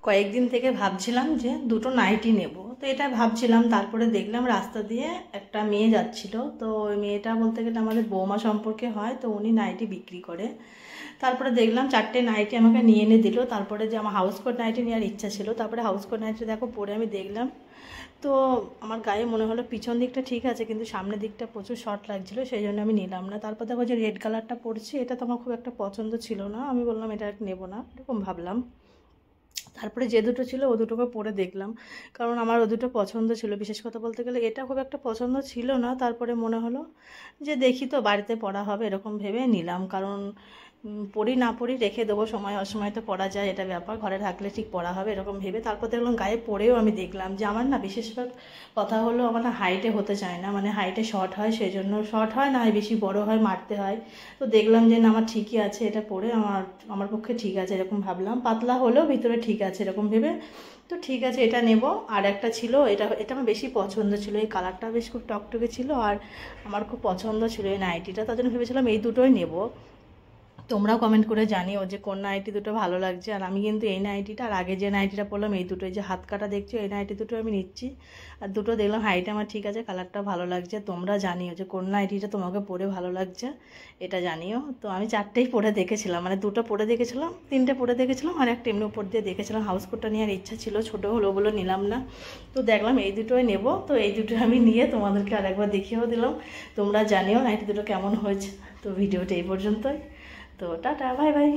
কয়েকদিন থেকে ভাবছিলাম যে দুটো নাইটি নেব, তো এটা ভাবছিলাম। তারপরে দেখলাম রাস্তা দিয়ে একটা মেয়ে যাচ্ছিল, তো ওই মেয়েটা বলতে গেলে আমাদের বৌমা সম্পর্কে হয়, তো উনি নাইটি বিক্রি করে। তারপরে দেখলাম 4টে নাইটি আমাকে নিয়ে এনে দিল। তারপরে যে আমার হাউস কোট নাইটি নেওয়ার ইচ্ছা ছিল, তারপরে হাউস কোট নাইটি দেখো পরে আমি দেখলাম, তো আমার গায়ে মনে হলো পিছন দিকটা ঠিক আছে কিন্তু সামনের দিকটা প্রচুর শর্ট লাগছিলো, সেই জন্য আমি নিলাম না। তারপর দেখো যে রেড কালারটা পরছি, এটা তো আমার খুব একটা পছন্দ ছিল না, আমি বললাম এটা নেবো না, এরকম ভাবলাম। তারপরে যে দুটো ছিল ও দুটোকে পরে দেখলাম, কারণ আমার ও দুটো পছন্দ ছিল। বিশেষ কথা বলতে গেলে এটা খুব একটা পছন্দ ছিল না, তারপরে মনে হলো যে দেখি তো বাড়িতে পরা হবে, এরকম ভেবে নিলাম। কারণ পরি না পরি রেখে দেবো, সময় অসময় তো পরা যায়, এটা ব্যাপার, ঘরে রাখলে ঠিক পরা হবে এরকম ভেবে। তারপর দেখলাম গায়ে পরেও আমি দেখলাম যে আমার না বিশেষভাগ কথা হলো আমার না হাইটে হতে চায় না, মানে হাইটে শর্ট হয়, সেই জন্য শর্ট হয় না, বেশি বড় হয়, মারতে হয়। তো দেখলাম যে না আমার ঠিকই আছে, এটা পরে আমার আমার পক্ষে ঠিক আছে এরকম ভাবলাম। পাতলা হলেও ভিতরে ঠিক আছে এরকম ভেবে, তো ঠিক আছে এটা নেব। আর একটা ছিল, এটা এটা আমার বেশি পছন্দ ছিল, এই কালারটা বেশ খুব টকটকে ছিল, আর আমার খুব পছন্দ ছিল এই নাইটিটা, তার জন্য ভেবেছিলাম এই দুটোই নেব। তোমরাও কমেন্ট করে জানিও যে কোন নাইটি দুটো ভালো লাগছে। আর আমি কিন্তু এই নাইটিটা আর আগে যে নাইটিটা পরলাম এই দুটোই, যে হাত কাটা দেখছো এই নাইটি দুটো আমি নিচ্ছি। আর দুটো দেখলাম হাইট আমার ঠিক আছে, কালারটা ভালো লাগছে। তোমরা জানিও যে কোন নাইটিটা তোমাকে পরে ভালো লাগছে, এটা জানিও। তো আমি 4টেই পরে দেখেছিলাম, মানে দুটো পরে দেখেছিলাম, 3টে পরে দেখেছিলাম, আর একটা এমনি উপর দিয়ে দেখেছিলাম। হাউস কোটটা নেওয়ার ইচ্ছা ছিল, ছোটো হলো বলে নিলাম না। তো দেখলাম এই দুটোই নেব, তো এই দুটো আমি নিয়ে তোমাদেরকে আরেকবার দেখিয়েও দিলাম। তোমরা জানিও নাইটি দুটো কেমন হয়েছে। তো ভিডিওটা এই পর্যন্তই। তো টাটা, বাই বাই।